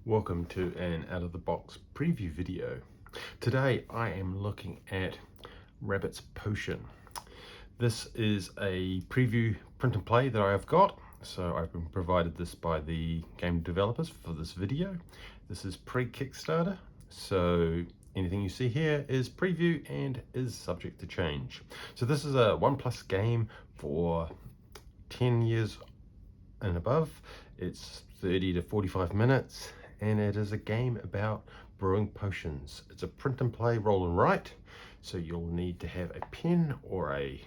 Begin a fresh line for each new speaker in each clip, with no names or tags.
Welcome to an out-of-the-box preview video. Today I am looking at Rabbit's Potion. This is a preview print and play that I have got. So I've been provided this by the game developers for this video. This is pre-Kickstarter, so anything you see here is preview and is subject to change. So this is a 1+ game for 10 years and above. It's 30 to 45 minutes. And it is a game about brewing potions. It's a print and play roll and write, so you'll need to have a pen or a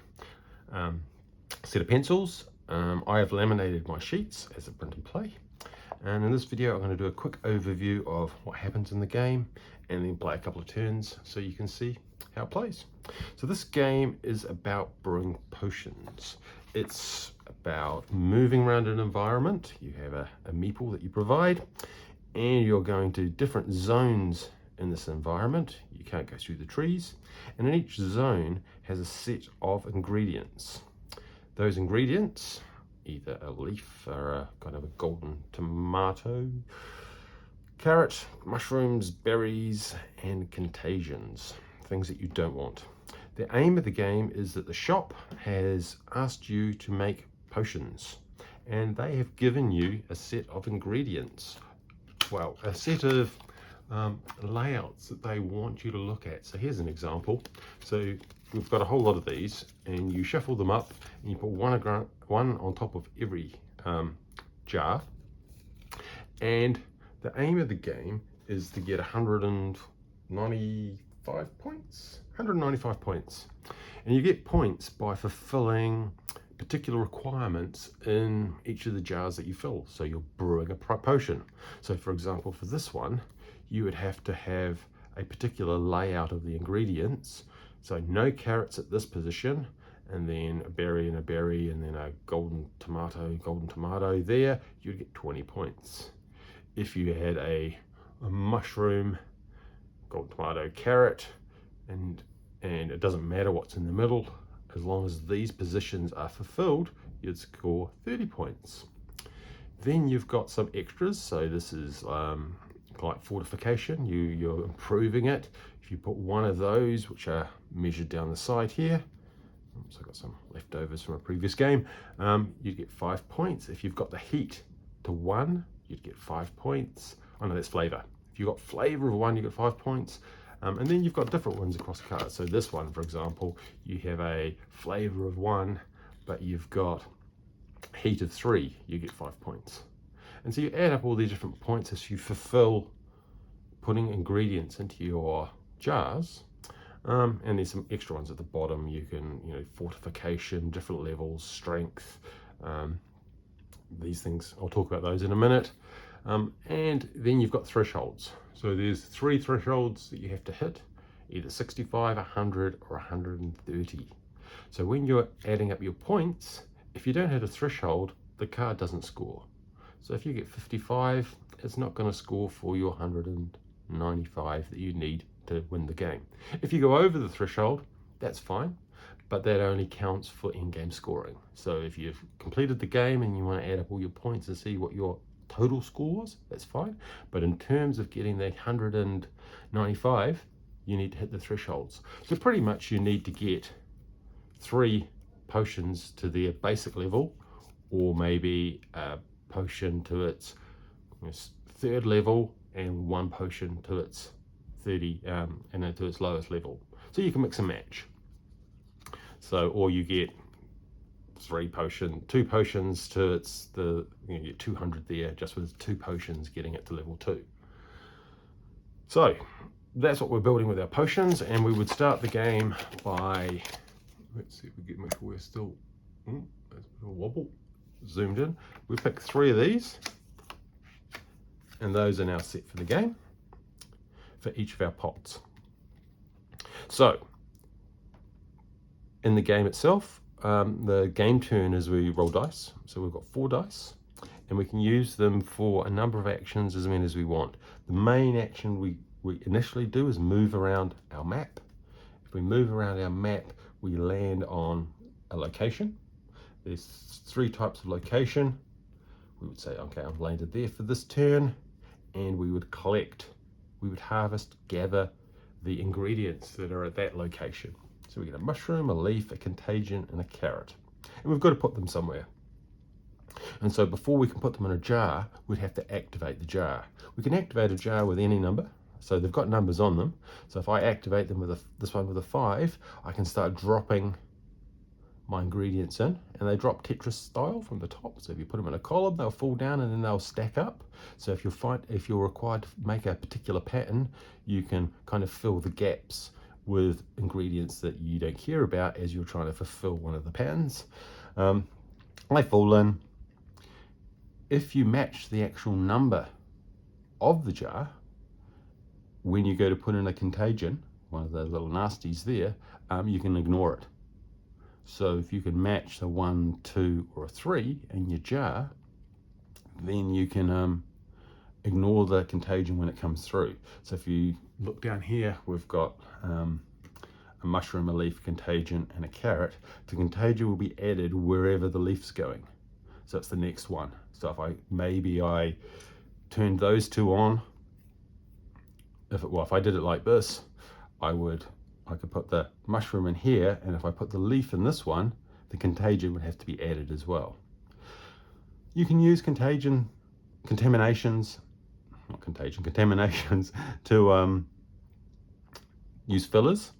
set of pencils. I have laminated my sheets as a print and play, and in this video I'm going to do a quick overview of what happens in the game and then play a couple of turns so you can see how it plays. So this game is about brewing potions. It's about moving around an environment. You have a meeple that you provide, and you're going to different zones in this environment. You can't go through the trees, and in each zone has a set of ingredients. Those ingredients, either a leaf or a kind of a golden tomato, carrot, mushrooms, berries, and contagions, things that you don't want. The aim of the game is that the shop has asked you to make potions, and they have given you a set of ingredients. Well, a set of layouts that they want you to look at. So here's an example. So we've got a whole lot of these, and you shuffle them up and you put one on top of every jar, and the aim of the game is to get 195 points, and you get points by fulfilling particular requirements in each of the jars that you fill. So you're brewing a potion. So for example, for this one, you would have to have a particular layout of the ingredients. So no carrots at this position, and then a berry and a berry, and then a golden tomato there, you'd get 20 points. If you had a mushroom, golden tomato, carrot, and it doesn't matter what's in the middle, as long as these positions are fulfilled, you'd score 30 points. Then you've got some extras. So this is like fortification. You're improving it. If you put one of those, which are measured down the side here, oops, I got some leftovers from a previous game, you'd get 5 points. If you've got the heat to 1, you'd get 5 points. Oh no, that's flavor. If you've got flavor of 1, you get 5 points. And then you've got different ones across the card. So this one, for example, you have a flavor of 1, but you've got heat of 3, you get 5 points. And so you add up all these different points as you fulfill putting ingredients into your jars. And there's some extra ones at the bottom. You can, fortification, different levels, strength, these things. I'll talk about those in a minute. And then you've got thresholds. So there's 3 thresholds that you have to hit, either 65, 100, or 130. So when you're adding up your points, if you don't hit a threshold, the card doesn't score. So if you get 55, it's not going to score for your 195 that you need to win the game. If you go over the threshold, that's fine, but that only counts for in-game scoring. So if you've completed the game and you want to add up all your points and see what your total scores, that's fine. But in terms of getting the 195, you need to hit the thresholds. So pretty much you need to get 3 potions to their basic level, or maybe a potion to its 3rd level and 1 potion to its 30 and to its lowest level. So you can mix and match. So, or you get 2 potions to its you get 200 there, just with 2 potions getting it to level 2. So that's what we're building with our potions, and we would start the game by, let's see if we make sure we're still that's a wobble zoomed in. We pick 3 of these, and those are now set for the game for each of our pots. So in the game itself, the game turn is we roll dice. So we've got 4 dice, and we can use them for a number of actions, as many as we want. The main action we initially do is move around our map. If we move around our map, we land on a location. There's 3 types of location. We would say, okay, I've landed there for this turn, and we would harvest, gather the ingredients that are at that location. So we get a mushroom, a leaf, a contagion, and a carrot. And we've got to put them somewhere. And so before we can put them in a jar, we'd have to activate the jar. We can activate a jar with any number. So they've got numbers on them. So if I activate them with this one with a 5, I can start dropping my ingredients in, and they drop Tetris style from the top. So if you put them in a column, they'll fall down and then they'll stack up. So if you're required to make a particular pattern, you can kind of fill the gaps with ingredients that you don't care about as you're trying to fulfill one of the patterns. They fall in. If you match the actual number of the jar, when you go to put in a contagion, one of those little nasties there, you can ignore it. So if you can match a 1, 2, or a 3 in your jar, then you can ignore the contagion when it comes through. So if you look down here, we've got a mushroom, a leaf, contagion, and a carrot. The contagion will be added wherever the leaf's going. So it's the next one. So if I turned those two on, if I did it like this, I could put the mushroom in here, and if I put the leaf in this one, the contagion would have to be added as well. You can use contaminations to use fillers,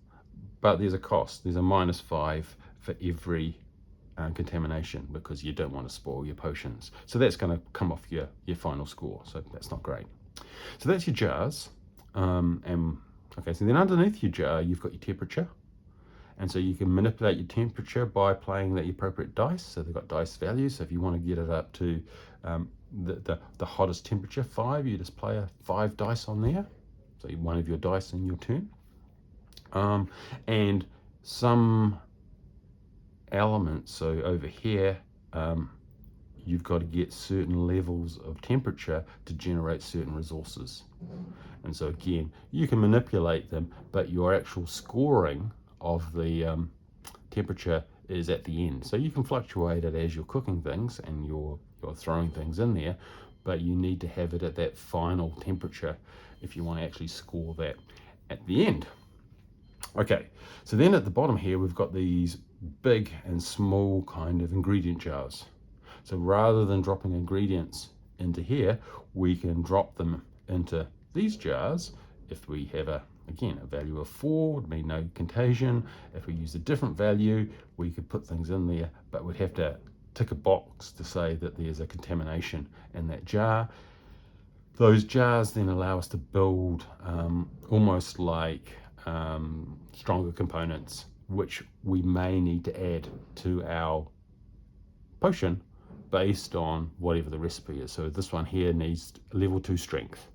but there's a cost. There's a -5 for every contamination, because you don't want to spoil your potions. So that's going to come off your final score, so that's not great. So that's your jars. Okay, so then underneath your jar, you've got your temperature. And so you can manipulate your temperature by playing the appropriate dice. So they've got dice values. So if you want to get it up to the hottest temperature, 5, you just play a 5 dice on there. So one of your dice in your turn. And some elements, so over here, you've got to get certain levels of temperature to generate certain resources. And so again, you can manipulate them, but your actual scoring of the temperature is at the end. So you can fluctuate it as you're cooking things and you're throwing things in there, but you need to have it at that final temperature if you want to actually score that at the end. Okay, so then at the bottom here, we've got these big and small kind of ingredient jars. So rather than dropping ingredients into here, we can drop them into these jars. If we have a value of 4, would mean no contagion. If we use a different value, we could put things in there, but we'd have to tick a box to say that there's a contamination in that jar. Those jars then allow us to build almost like stronger components, which we may need to add to our potion based on whatever the recipe is. So this one here needs level 2 strength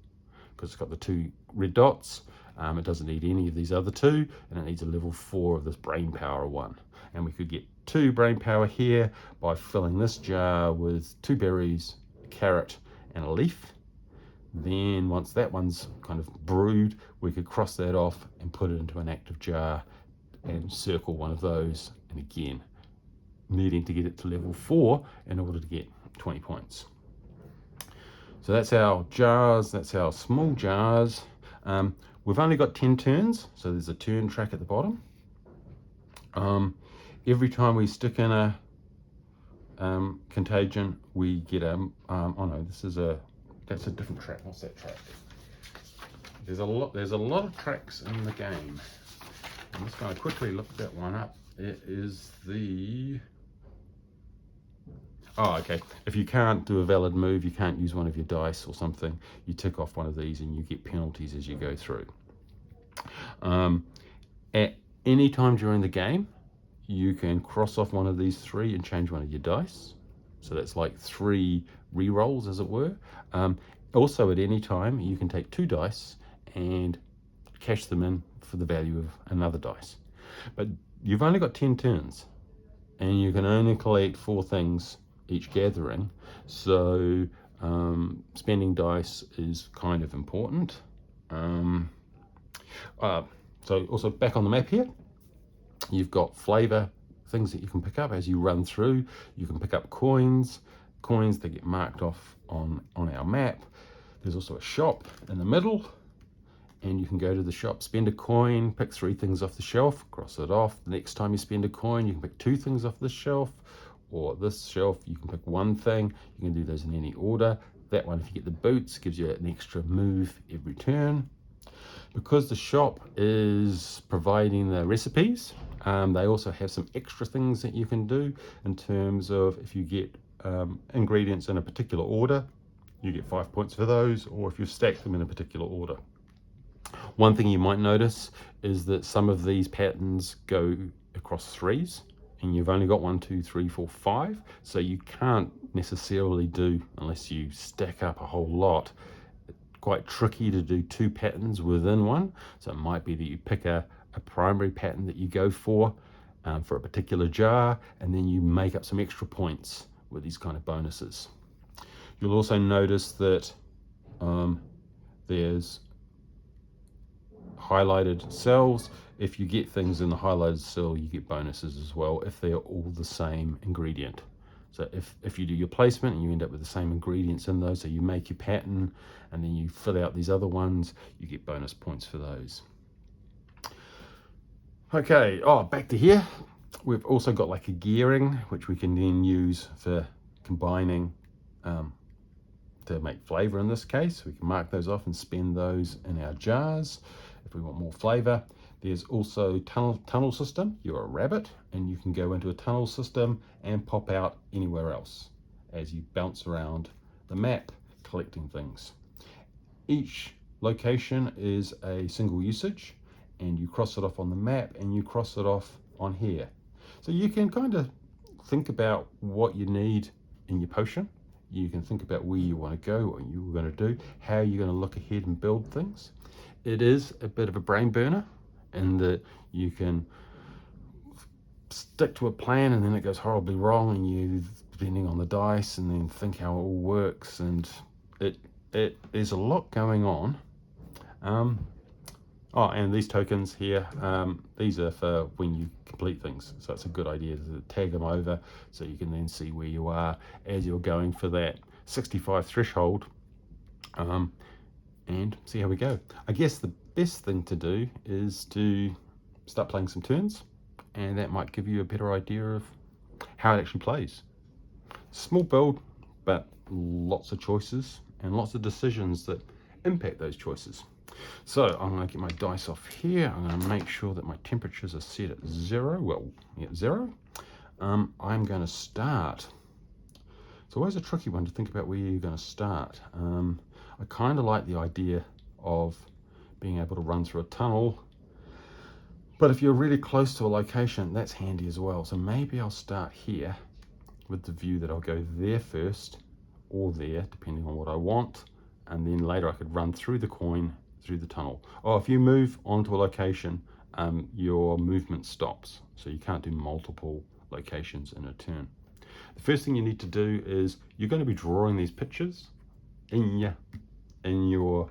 because it's got the 2 red dots. It doesn't need any of these other 2, and it needs a level 4 of this brain power 1. And we could get 2 brain power here by filling this jar with 2 berries, a carrot, and a leaf. Then once that one's kind of brewed, we could cross that off and put it into an active jar and circle one of those. And again, needing to get it to level 4 in order to get 20 points. So that's our jars, that's our small jars. We've only got 10 turns, so there's a turn track at the bottom. Every time we stick in a contagion, we get oh no, that's a different track. What's that track? There's a lot of tracks in the game. I'm just going to quickly look that one up. It is the... Oh, okay. If you can't do a valid move, you can't use one of your dice or something, you tick off one of these and you get penalties as you go through. At any time during the game, you can cross off one of these 3 and change one of your dice. So that's like 3 re-rolls, as it were. Also, at any time, you can take 2 dice and cash them in for the value of another dice. But you've only got 10 turns, and you can only collect 4 things each gathering. So spending dice is kind of important. So also back on the map here, you've got flavor things that you can pick up as you run through. You can pick up coins that get marked off on our map. There's also a shop in the middle, and you can go to the shop, spend a coin, pick 3 things off the shelf, cross it off. The next time you spend a coin, you can pick 2 things off this shelf, or this shelf, you can pick 1 thing. You can do those in any order. That one, if you get the boots, gives you an extra move every turn. Because the shop is providing the recipes, they also have some extra things that you can do in terms of if you get ingredients in a particular order, you get 5 points for those, or if you stack them in a particular order. One thing you might notice is that some of these patterns go across 3s, and you've only got 1, 2, 3, 4, 5, so you can't necessarily do, unless you stack up a whole lot, quite tricky to do 2 patterns within one. So it might be that you pick a primary pattern that you go for a particular jar, and then you make up some extra points with these kind of bonuses. You'll also notice that there's highlighted cells. If you get things in the highlighted cell, you get bonuses as well if they're all the same ingredient. So if you do your placement and you end up with the same ingredients in those, so you make your pattern and then you fill out these other ones, you get bonus points for those. Okay, back to here. We've also got like a gearing, which we can then use for combining to make flavor in this case. We can mark those off and spend those in our jars if we want more flavor. There's also tunnel system. You're a rabbit and you can go into a tunnel system and pop out anywhere else as you bounce around the map collecting things. Each location is a single usage, and you cross it off on the map and you cross it off on here. So you can kind of think about what you need in your potion. You can think about where you want to go, what you're going to do, how you're going to look ahead and build things. It is a bit of a brain burner in that you can stick to a plan and then it goes horribly wrong, and you, depending on the dice, and then think how it all works, and there's a lot going on. And these tokens here, these are for when you complete things, so it's a good idea to tag them over so you can then see where you are as you're going for that 65 threshold, and see how we go. I guess the best thing to do is to start playing some turns, and that might give you a better idea of how it actually plays. Small build, but lots of choices and lots of decisions that impact those choices. So I'm going to get my dice off here. I'm going to make sure that my temperatures are set at 0. Well, yeah, 0. I'm going to start. It's always a tricky one to think about where you're going to start. I kind of like the idea of being able to run through a tunnel, but if you're really close to a location, that's handy as well. So maybe I'll start here with the view that I'll go there first, or there, depending on what I want, and then later I could run through the coin through the tunnel. If you move onto a location, your movement stops, so you can't do multiple locations in a turn. The first thing you need to do is you're going to be drawing these pictures in your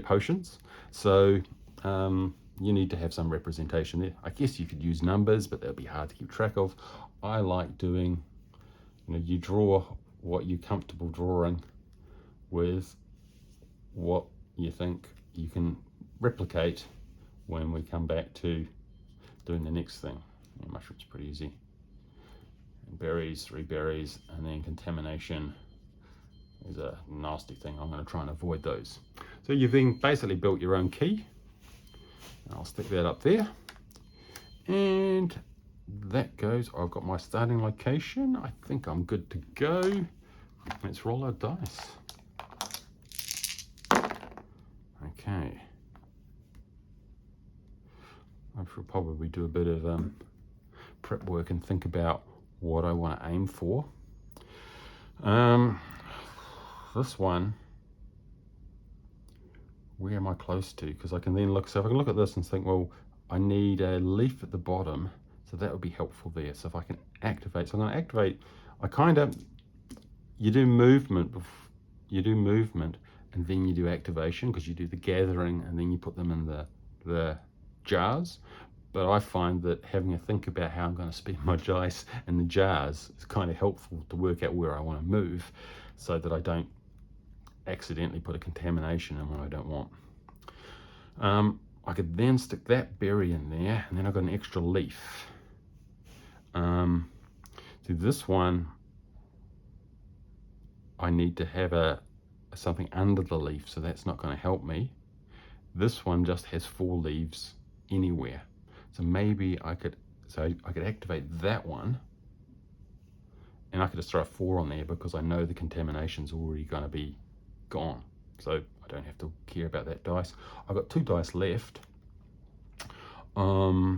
potions, so you need to have some representation there. I guess you could use numbers, but that'd be hard to keep track of. I like doing, you draw what you're comfortable drawing with what you think you can replicate when we come back to doing the next thing. Mushrooms pretty easy. And berries, 3 berries, and then contamination is a nasty thing. I'm going to try and avoid those. So you've then basically built your own key. I'll stick that up there, and that goes. I've got my starting location. I think I'm good to go. Let's roll our dice. Okay. I should probably do a bit of prep work and think about what I want to aim for. This one, where am I close to? Because I can then look, so if I can look at this and think, well, I need a leaf at the bottom, so that would be helpful there. So if I can activate, so I'm going to activate, you do movement, and then you do activation, because you do the gathering and then you put them in the jars. But I find that having a think about how I'm going to spend my dice in the jars is kind of helpful to work out where I want to move. so that I don't accidentally put a contamination in when I don't want. I could then stick that berry in there, and then I've got an extra leaf. So this one, I need to have something under the leaf, so that's not going to help me. This one just has 4 leaves anywhere, so maybe I could activate that one, and I could just throw a 4 on there because I know the contamination's already going to be gone, so I don't have to care about that dice. I've got 2 dice left. I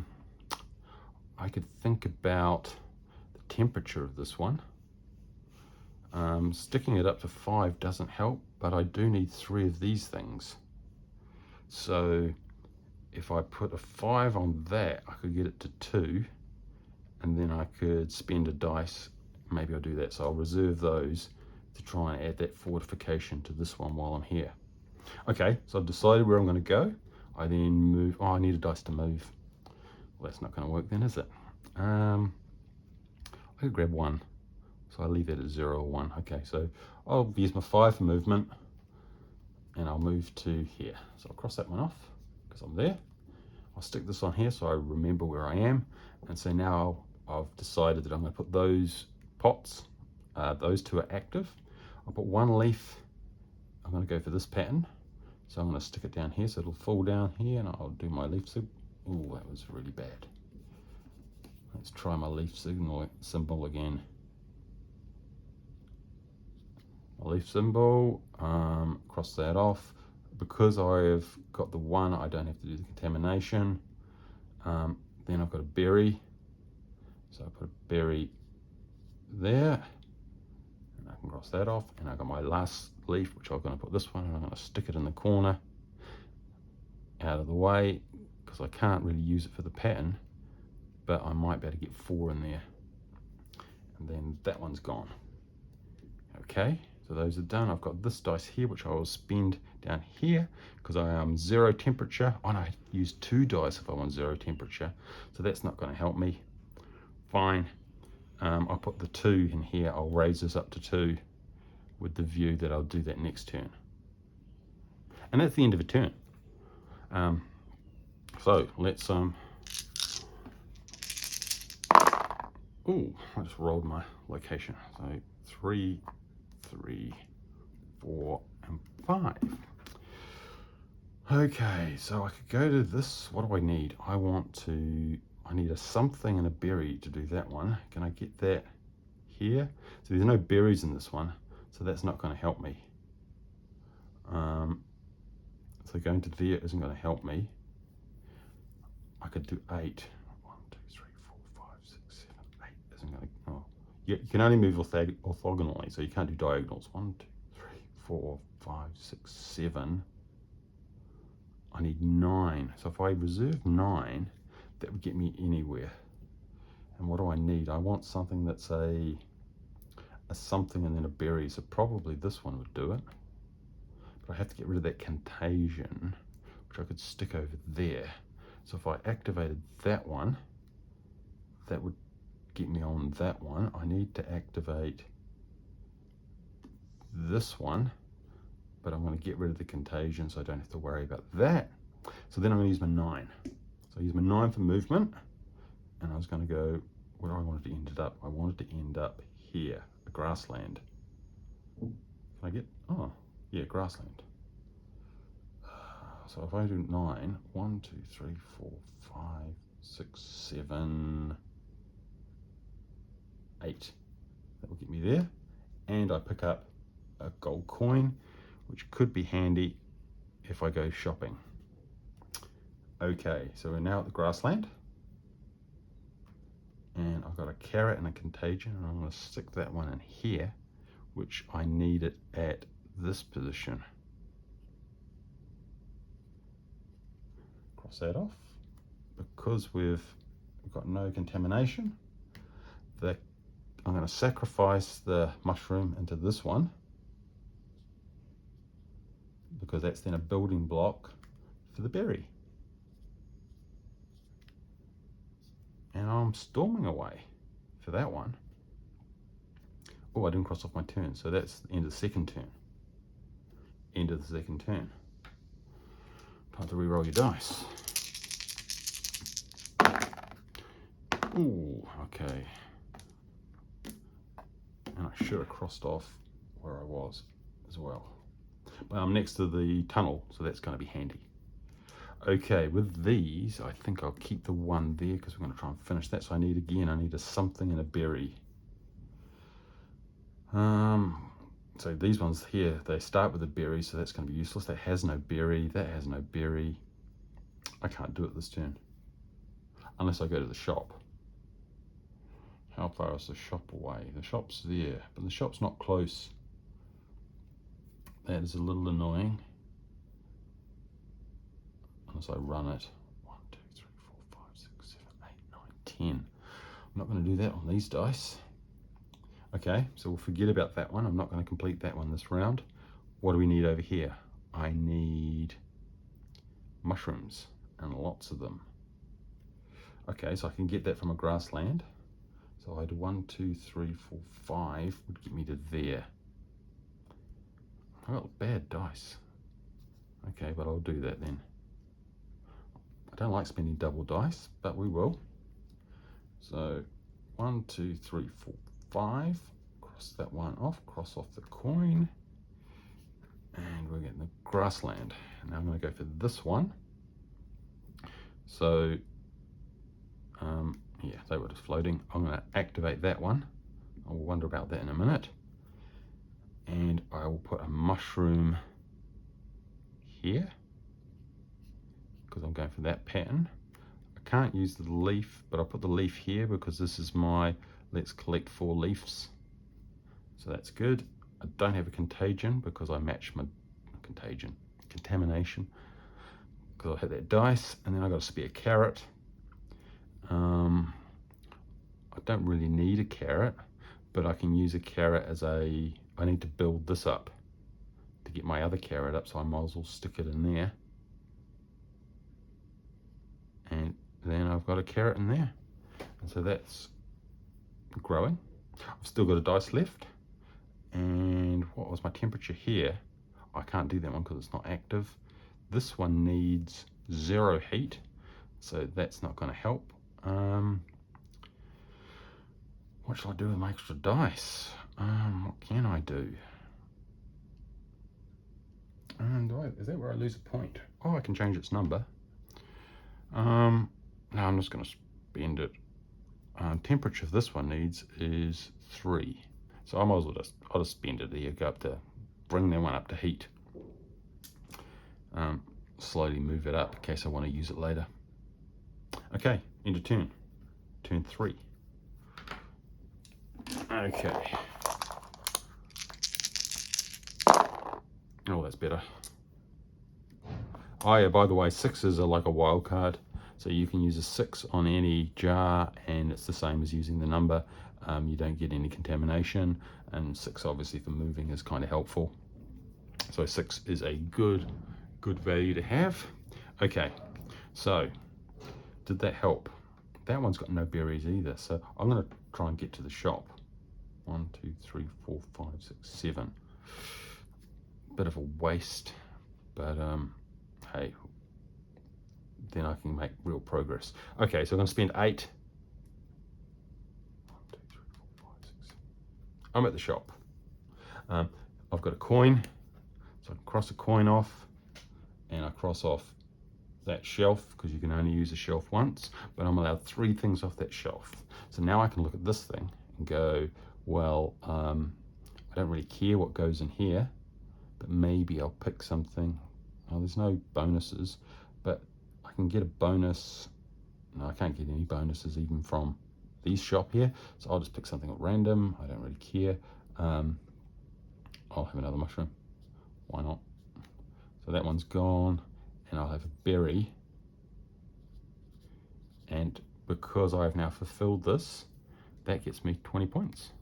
could think about the temperature of this one. Sticking it up to 5 doesn't help, but I do need 3 of these things. So if I put a 5 on that, I could get it to 2, and then I could spend a dice. Maybe I'll do that. So I'll reserve those to try and add that fortification to this one while I'm here. Okay, so I've decided where I'm going to go. I then move. Oh, I need a dice to move. Well, that's not going to work then, is it? I could grab 1. So I leave it at 0 or 1. Okay, so I'll use my 5 for movement, and I'll move to here. So I'll cross that one off because I'm there. I'll stick this on here so I remember where I am. And so now I've decided that I'm going to put those pots, those 2 are active. I'll put 1 leaf. I'm going to go for this pattern. So I'm going to stick it down here so it'll fall down here, and I'll do my leaf symbol. Oh, that was really bad. Let's try my leaf symbol again. My leaf symbol, cross that off. Because I've got the 1, I don't have to do the contamination. Then I've got a berry. So I put a berry there, and I can cross that off. And I've got my last leaf, which I'm going to put this one, and I'm going to stick it in the corner out of the way because I can't really use it for the pattern, but I might be able to get 4 in there. And then that one's gone. Okay, so those are done. I've got this dice here, which I will spend down here because I am 0 temperature. Oh no, I use 2 dice if I want 0 temperature, so that's not going to help me. Fine. I'll put the 2 in here. I'll raise this up to 2 with the view that I'll do that next turn. And that's the end of a turn. So let's Ooh, I just rolled my location. So 3, 3, 4, and 5. Okay, so I could go to this. What do I need? I need a something and a berry to do that one. Can I get that here? So there's no berries in this one, so that's not going to help me. So going to there isn't going to help me. I could do 8. 1, 2, 3, 4, 5, 6, 7, 8 isn't going to. Oh, you can only move orthogonally, so you can't do diagonals. 1, 2, 3, 4, 5, 6, 7. I need 9. So if I reserve 9, that would get me anywhere. And what do I need? I want something that's a something and then a berry. So probably this one would do it. But I have to get rid of that contagion, which I could stick over there. So if I activated that one, that would get me on that one. I need to activate this one, but I'm going to get rid of the contagion so I don't have to worry about that. So then I'm going to use my 9. So I use my 9 for movement, and I was going to go, where do I want it to end up? I want it to end up here, a grassland. Can I get, oh, yeah, grassland. So if I do 9, 1, 2, 3, 4, 5, 6, 7, 8. That will get me there. And I pick up a gold coin, which could be handy if I go shopping. Okay, so we're now at the grassland. And I've got a carrot and a contagion, and I'm going to stick that one in here, which I need it at this position. Cross that off. Because we've got no contamination, I'm going to sacrifice the mushroom into this one, because that's then a building block for the berry. And I'm storming away for that one. Oh, I didn't cross off my turn, so that's the end of the second turn. End of the second turn. Time to re-roll your dice. Ooh, okay. And I should have crossed off where I was as well. But I'm next to the tunnel, so that's going to be handy. Okay, with these, I think I'll keep the one there because we're going to try and finish that. So I need a something and a berry. So these ones here, they start with a berry, so that's going to be useless. That has no berry, that has no berry. I can't do it this turn, unless I go to the shop. How far is the shop away? The shop's there, but the shop's not close. That is a little annoying. Unless I run it. 1, 2, 3, 4, 5, 6, 7, 8, 9, 10. I'm not going to do that on these dice. Okay, so we'll forget about that one. I'm not going to complete that one this round. What do we need over here? I need mushrooms, and lots of them. Okay, so I can get that from a grassland. So I had 1, 2, 3, 4, 5 would get me to there. I got bad dice. Okay, but I'll do that then. I don't like spending double dice, but we will. So 1, 2, 3, 4, 5. Cross that one off, cross off the coin. And we're getting the grassland. Now I'm going to go for this one. So, yeah, they were just floating. I'm going to activate that one. I'll wonder about that in a minute. And I will put a mushroom here, because I'm going for that pattern. I can't use the leaf, but I'll put the leaf here because this is my let's collect 4 leaves. So that's good. I don't have a contagion because I matched my contamination, because I had that dice, and then I got a spare carrot. I don't really need a carrot, but I can use a carrot as I need to build this up to get my other carrot up, so I might as well stick it in there. And then I've got a carrot in there. And so that's growing. I've still got a dice left. And what was my temperature here? I can't do that one because it's not active. This one needs 0 heat, so that's not going to help. What shall I do with my extra dice? What can I do? Is that where I lose a point? Oh, I can change its number. No, I'm just going to spend it. Temperature of this one needs is 3. So I might as well I'll just spend it there, go up to, bring that one up to heat. Slowly move it up in case I want to use it later. Okay, end of turn. Turn 3. Okay. Oh, that's better. Oh yeah, by the way, 6s are like a wild card. So you can use a 6 on any jar, and it's the same as using the number. You don't get any contamination, and 6 obviously for moving is kind of helpful. So 6 is a good value to have. Okay, so did that help? That one's got no berries either, so I'm going to try and get to the shop. 1, 2, 3, 4, 5, 6, 7. Bit of a waste, but hey, then I can make real progress. Okay, so I'm going to spend 8. 1, 2, 3, 4, 5, 6, 7. I'm at the shop. I've got a coin, so I can cross a coin off, and I cross off that shelf because you can only use a shelf once, but I'm allowed 3 things off that shelf. So now I can look at this thing and go, well, I don't really care what goes in here, but maybe I'll pick something. Oh, there's no bonuses, but I can get a bonus. No, I can't get any bonuses even from these shop here, so I'll just pick something at random. I don't really care. I'll have another mushroom. Why not? So that one's gone, and I'll have a berry. And because I've now fulfilled this, that gets me 20 points.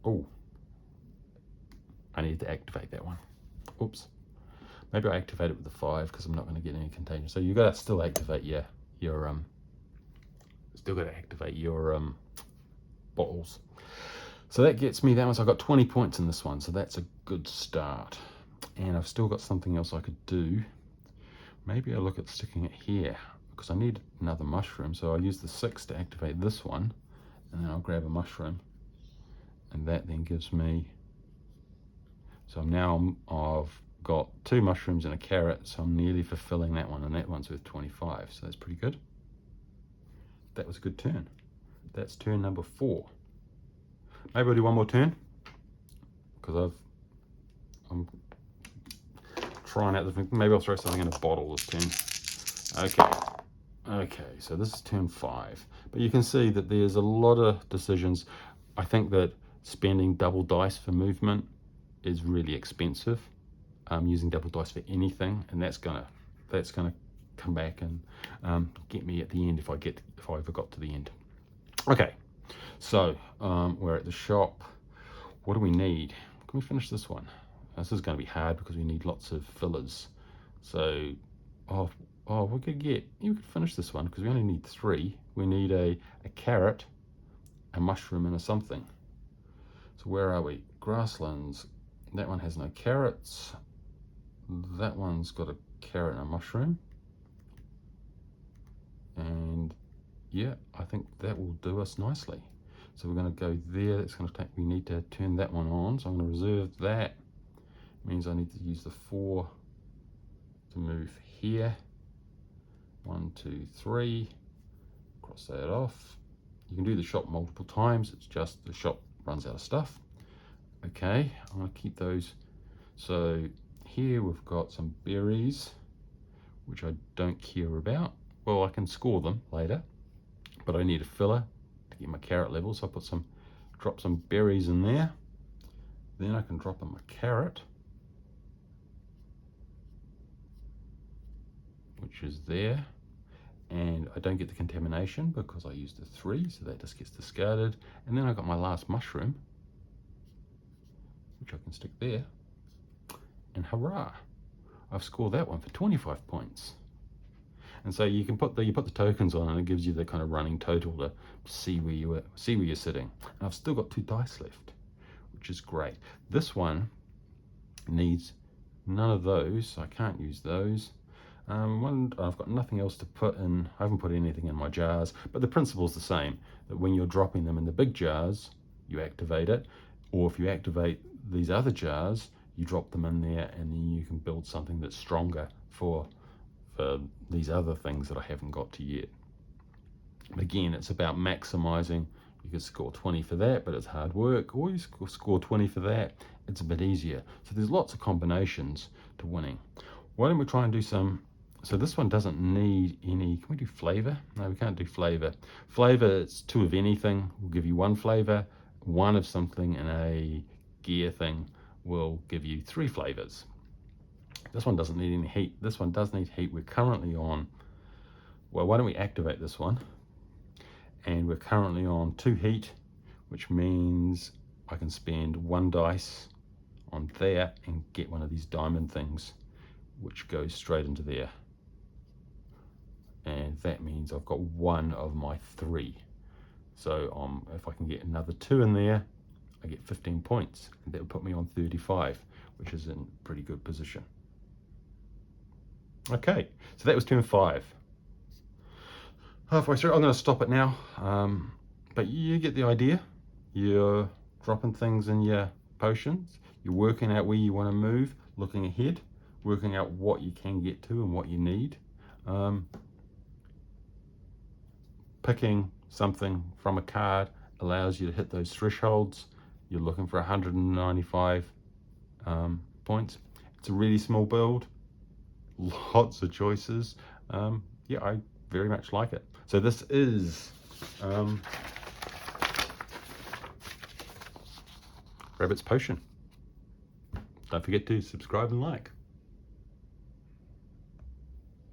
Oh, I need to activate that one. Oops. Maybe I activate it with the 5 because I'm not going to get any contagions. So you got to still activate your bottles. So that gets me that one. So I got 20 points in this one, so that's a good start. And I've still got something else I could do. Maybe I'll look at sticking it here, because I need another mushroom. So I'll use the 6 to activate this one, and then I'll grab a mushroom. And that then gives me, so now I've got 2 mushrooms and a carrot, so I'm nearly fulfilling that one, and that one's worth 25, so that's pretty good. That was a good turn. That's turn number 4. Maybe I'll do one more turn, because I'm trying out the thing. Maybe I'll throw something in a bottle this turn. Okay, so this is turn 5. But you can see that there's a lot of decisions. I think that spending double dice for movement is really expensive. Using double dice for anything, and that's gonna come back and get me at the end if I ever got to the end. Okay, so we're at the shop. What do we need? Can we finish this one? This is going to be hard because we need lots of fillers. So, we could finish this one because we only need 3. We need a carrot, a mushroom, and a something. So where are we? Grasslands. That one has no carrots. That one's got a carrot and a mushroom. And yeah, I think that will do us nicely. So we're going to go there. It's going to take, we need to turn that one on. So I'm going to reserve that. Means I need to use the 4 to move here. 1, 2, 3. Cross that off. You can do the shop multiple times. It's just the shop runs out of stuff. Okay, I'm going to keep those. So here we've got some berries, which I don't care about. Well, I can score them later, but I need a filler to get my carrot level. So I'll drop some berries in there. Then I can drop in my carrot, which is there. And I don't get the contamination because I used a 3, so that just gets discarded. And then I got my last mushroom, which I can stick there. And hurrah, I've scored that one for 25 points. And so you can put the tokens on, and it gives you the kind of running total to see where you're sitting. And I've still got 2 dice left, which is great. This one needs none of those, so I can't use those. I've got nothing else to put in. I haven't put anything in my jars, but the principle's the same, that when you're dropping them in the big jars, you activate it, or if you activate these other jars, you drop them in there, and then you can build something that's stronger for these other things that I haven't got to yet. Again, it's about maximizing. You can score 20 for that, but it's hard work, or you score 20 for that, it's a bit easier. So there's lots of combinations to winning. Why don't we try and do some? So this one doesn't need any. Can we do flavor? No, we can't do flavor. Flavor, it's 2 of anything will give you 1 flavor, 1 of something, and a gear thing will give you 3 flavors. This one doesn't need any heat. This one does need heat. We're currently on, well, why don't we activate this one? And we're currently on 2 heat, which means I can spend 1 dice on there and get one of these diamond things, which goes straight into there. And that means I've got 1 of my 3. So if I can get another 2 in there, I get 15 points. And that would put me on 35, which is in pretty good position. Okay, so that was turn 5. Halfway through, I'm going to stop it now. But you get the idea. You're dropping things in your potions. You're working out where you want to move, looking ahead, working out what you can get to and what you need. Picking something from a card allows you to hit those thresholds. You're looking for 195 points. It's a really small build, lots of choices. Yeah, I very much like it. So this is Rabbit's Potion. Don't forget to subscribe and like.